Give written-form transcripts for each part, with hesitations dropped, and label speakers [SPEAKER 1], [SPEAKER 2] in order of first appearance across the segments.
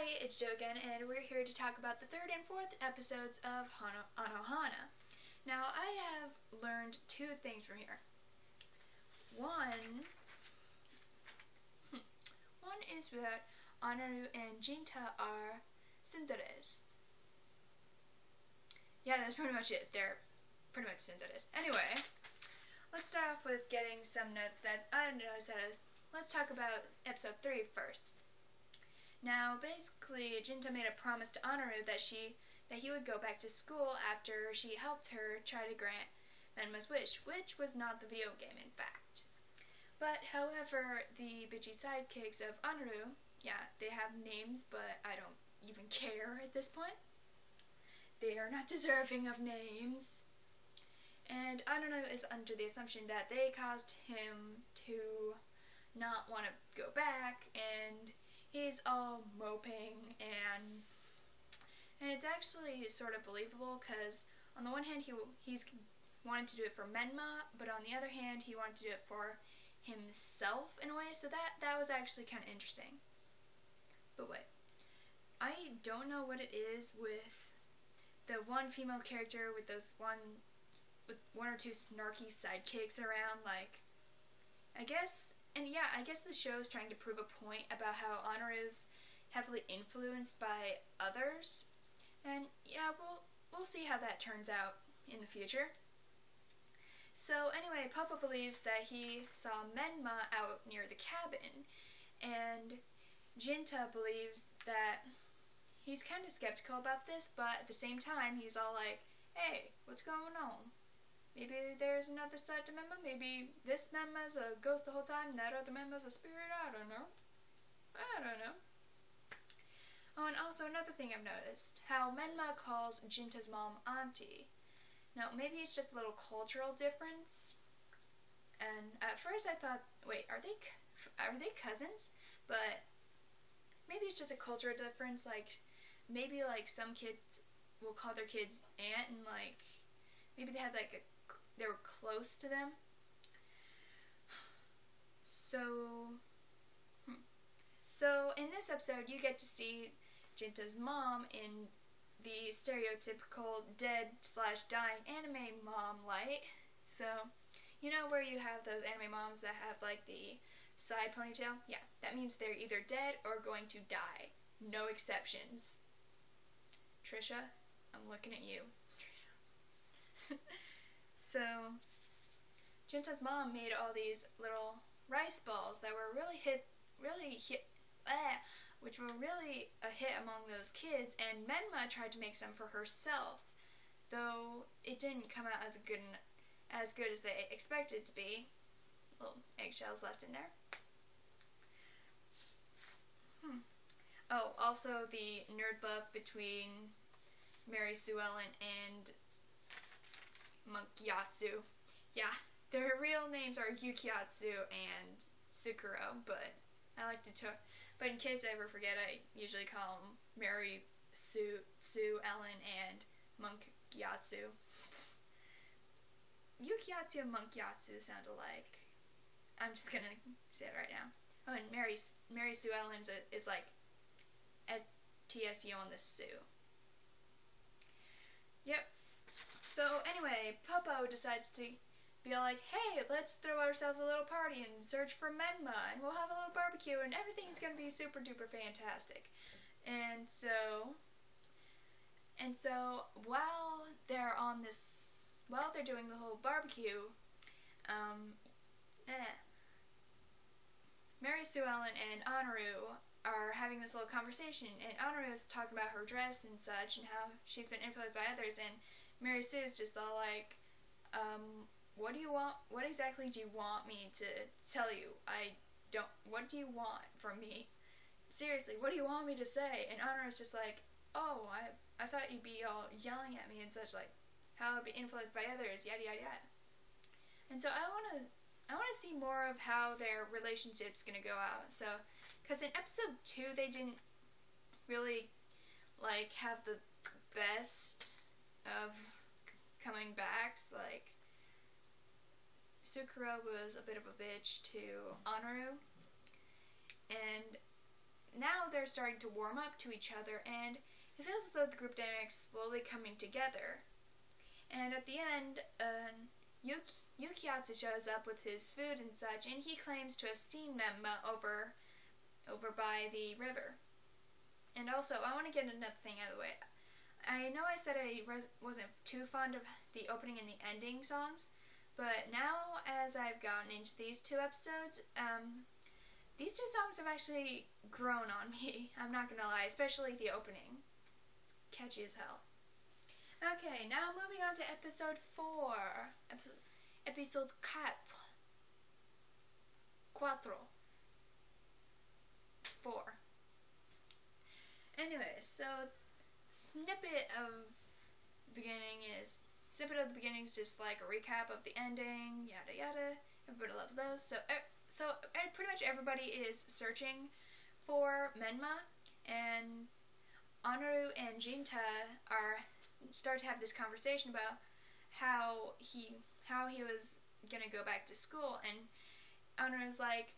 [SPEAKER 1] Hi, it's Jo again, and we're here to talk about the third and fourth episodes of Anohana. Now, I have learned two things from here. One is that Anaru and Jinta are tsunderes. Yeah, that's pretty much it. They're pretty much tsunderes. Anyway, let's start off with getting some notes that I noticed. Let's talk about episode 3 first. Now, basically, Jinta made a promise to Anaru that he would go back to school after she helped her try to grant Menma's wish, which was not the video game, in fact. But, however, the bitchy sidekicks of Anaru, yeah, they have names, but I don't even care at this point. They are not deserving of names. And Anaru is under the assumption that they caused him to not want to go back, and he's all moping, and it's actually sort of believable, because on the one hand he's wanted to do it for Menma, but on the other hand he wanted to do it for himself in a way, so that was actually kind of interesting. But wait, I don't know what it is with the one female character with one or two snarky sidekicks around, like, I guess the show is trying to prove a point about how Anaru is heavily influenced by others, and yeah, we'll see how that turns out in the future. So anyway, Poppo believes that he saw Menma out near the cabin, and Jinta believes that he's kind of skeptical about this, but at the same time he's all like, hey, what's going on? Maybe there's another side to Menma. Maybe this Menma's a ghost the whole time and that other Menma's a spirit. I don't know. Oh, and also another thing I've noticed, how Menma calls Jinta's mom auntie. Now, maybe it's just a little cultural difference. And at first I thought, wait, are they cousins? But maybe it's just a cultural difference. Like, maybe like some kids will call their kids aunt, and like maybe they had like they were close to them. So in this episode you get to see Jinta's mom in the stereotypical dead/dying anime mom light. So, you know where you have those anime moms that have like the side ponytail? Yeah, that means they're either dead or going to die. No exceptions. Trisha, I'm looking at you. So, Jinta's mom made all these little rice balls that were which were really a hit among those kids, and Menma tried to make some for herself, though it didn't come out as good as they expected it to be. Little eggshells left in there. Oh, also the nerd buff between Mary Sue Ellen and Giatsu. Yeah, their real names are Giatsu and Sukuro, but but in case I ever forget, I usually call them Mary Sue Ellen and Monk Giatsu. Giatsu and Monk Giatsu sound alike. I'm just gonna say it right now. Oh, and Mary Sue Ellen is like a TSU on the Sue. Yep. So anyway, Poppo decides to be like, hey, let's throw ourselves a little party and search for Menma, and we'll have a little barbecue, and everything's gonna be super duper fantastic. And so while they're doing the whole barbecue, Mary Sue Ellen and Anaru are having this little conversation, and Anaru is talking about her dress and such, and how she's been influenced by others, and Mary Sue is just all like, what do you want? What exactly do you want me to tell you? What do you want from me? Seriously, what do you want me to say? And Anaru's just like, oh, I thought you'd be all yelling at me and such, like, how I'd be influenced by others, yada yada yada. And so I wanna see more of how their relationship's gonna go out. So, because in episode 2 they didn't really like have the best of coming backs. Like, Sukuro was a bit of a bitch to Anaru, and now they're starting to warm up to each other, and it feels as though the group dynamic's slowly coming together. And at the end, Giatsu shows up with his food and such, and he claims to have seen Menma over by the river. And also, I want to get another thing out of the way. I know I said I wasn't too fond of the opening and the ending songs, but now as I've gotten into these two episodes, these two songs have actually grown on me. I'm not gonna lie, especially the opening. It's catchy as hell. Okay, now moving on to episode 4. Episode 4. It's 4. Anyway, so snippet of the beginning is just like a recap of the ending, yada yada. Everybody loves those. So pretty much everybody is searching for Menma, and Anaru and Jinta start to have this conversation about how he was gonna go back to school, and Anaru's like,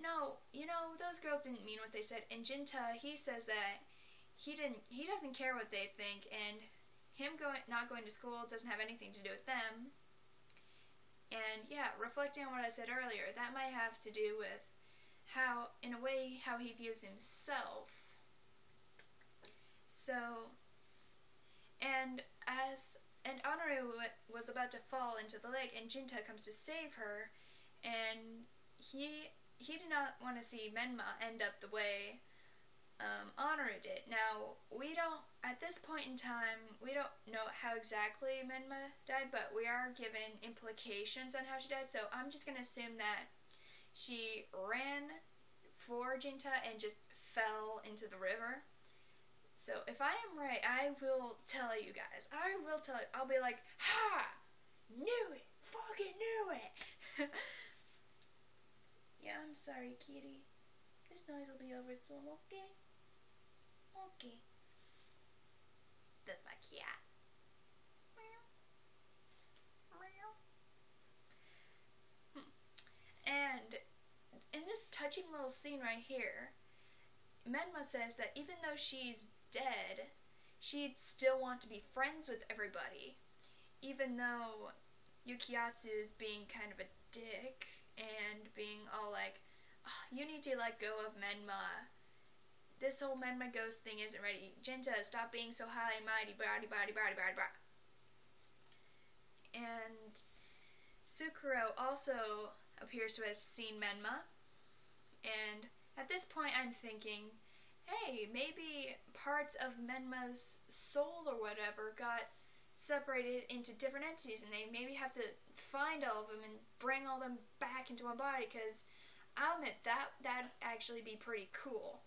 [SPEAKER 1] no, those girls didn't mean what they said, and Jinta, he says that he doesn't care what they think, and him not going to school doesn't have anything to do with them. And yeah, reflecting on what I said earlier, that might have to do with how he views himself. So, and Anaru was about to fall into the lake, and Jinta comes to save her, and he did not want to see Menma end up the way Anaru did. Now, at this point in time, we don't know how exactly Menma died, but we are given implications on how she died, so I'm just going to assume that she ran for Jinta and just fell into the river. So if I am right, I will tell you guys. I'll be like, ha! Knew it! Fucking knew it! Yeah, I'm sorry, kitty. This noise will be over soon, okay? Okay. That's my cat. Meow. Meow. And in this touching little scene right here, Menma says that even though she's dead, she'd still want to be friends with everybody, even though Giatsu is being kind of a dick and being all like, oh, you need to let go of Menma. This whole Menma ghost thing isn't ready. Jinta, stop being so high and mighty, body. And Sukuro also appears to have seen Menma, and at this point I'm thinking, hey, maybe parts of Menma's soul or whatever got separated into different entities, and they maybe have to find all of them and bring all them back into one body, because I'll admit that'd actually be pretty cool.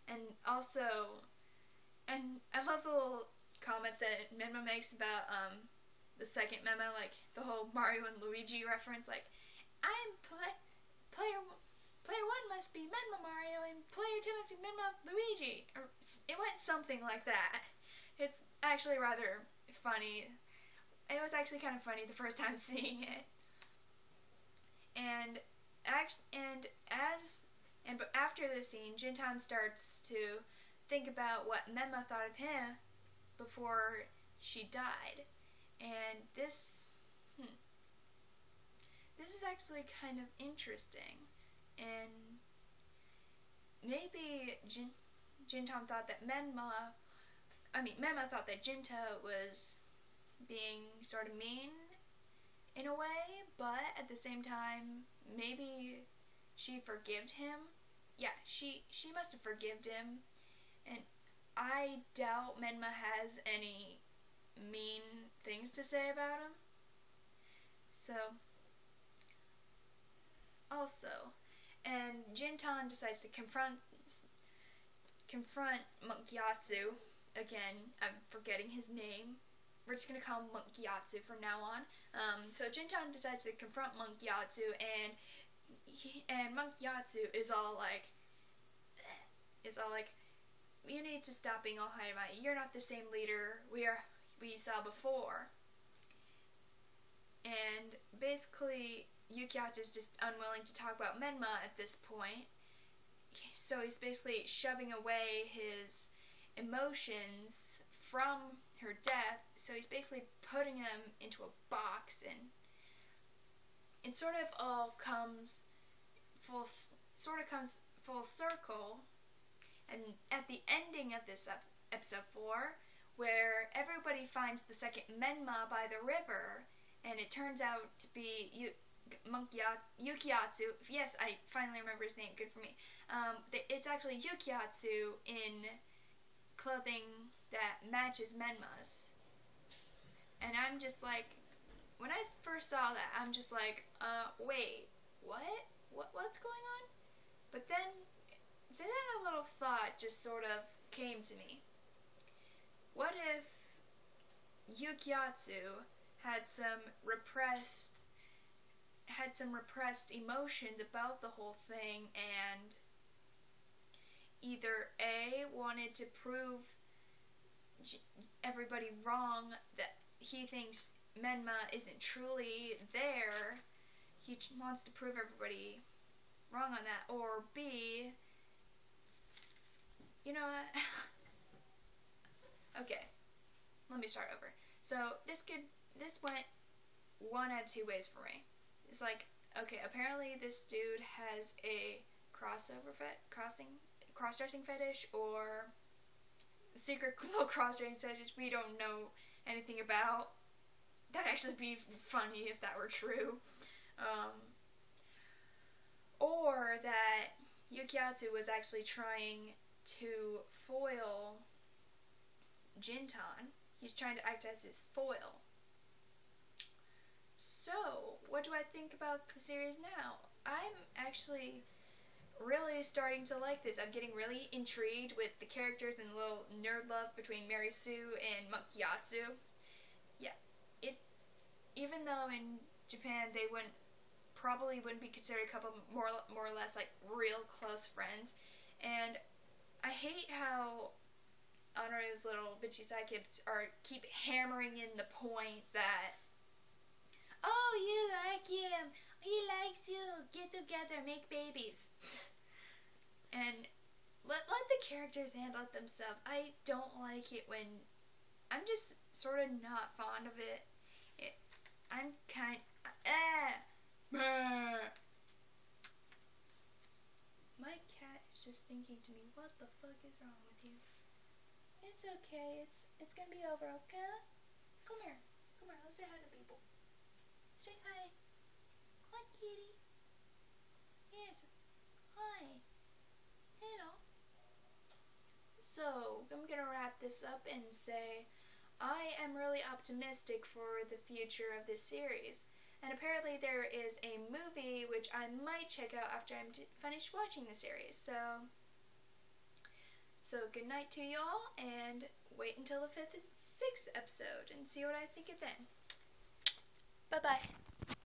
[SPEAKER 1] And also, and I love the little comment that Menma makes about the second Menma, like the whole Mario and Luigi reference, like, I'm player 1 must be Menma Mario and player 2 must be Menma Luigi. Or it went something like that. It's actually rather funny. It was actually kind of funny the first time seeing it. But after the scene, Jintan starts to think about what Menma thought of him before she died. And this is actually kind of interesting. And maybe Jintan thought that Menma thought that Jinta was being sort of mean in a way, but at the same time, maybe she forgived him. Yeah, she must have forgived him, and I doubt Menma has any mean things to say about him. So, also, and Jintan decides to confront Giatsu. Again, I'm forgetting his name. We're just gonna call him Giatsu from now on. So Jintan decides to confront Giatsu, and Giatsu is all like, you need to stop being all high and mighty. You're not the same leader we saw before. And basically, Giatsu is just unwilling to talk about Menma at this point. so he's basically shoving away his emotions from her death, so he's basically putting them into a box, and it sort of all comes full circle, and at the ending of this episode 4, where everybody finds the second Menma by the river, and it turns out to be Giatsu. Yes, I finally remember his name. Good for me. It's actually Giatsu in clothing that matches Menma's. And I'm just like, when I first saw that, I'm just like, wait, what? What's going on? But then a little thought just sort of came to me. What if Giatsu had some repressed emotions about the whole thing, and either A, wanted to prove everybody wrong, that he thinks Menma isn't truly there, he wants to prove everybody wrong on that, or B, you know what? Okay, let me start over. So this went one out of two ways for me. It's like, okay, apparently this dude has a cross-dressing fetish, or secret little cross-dressing fetish we don't know anything about. That'd actually be funny if that were true. Or that Giatsu was actually trying to foil Jinta. He's trying to act as his foil. So, what do I think about the series now? I'm actually really starting to like this. I'm getting really intrigued with the characters and the little nerd love between Mary Sue and Giatsu. Yeah, even though in Japan they probably wouldn't be considered a couple, more or less like real close friends. And I hate how Anaru's little bitchy sidekicks keep hammering in the point that, oh, you like him, he likes you, get together, make babies. And let the characters handle it themselves. I don't like it when, I'm just sort of not fond of it. I'm kind My cat is just thinking to me, what the fuck is wrong with you? It's okay, it's gonna be over, okay? Come here, let's say hi to people. Say hi. Hi, kitty. Yes. Hi. Hello. So, I'm gonna wrap this up and say, I am really optimistic for the future of this series. And apparently there is a movie which I might check out after I'm finished watching the series. So good night to y'all, and wait until the 5th and 6th episode and see what I think of then. Bye-bye.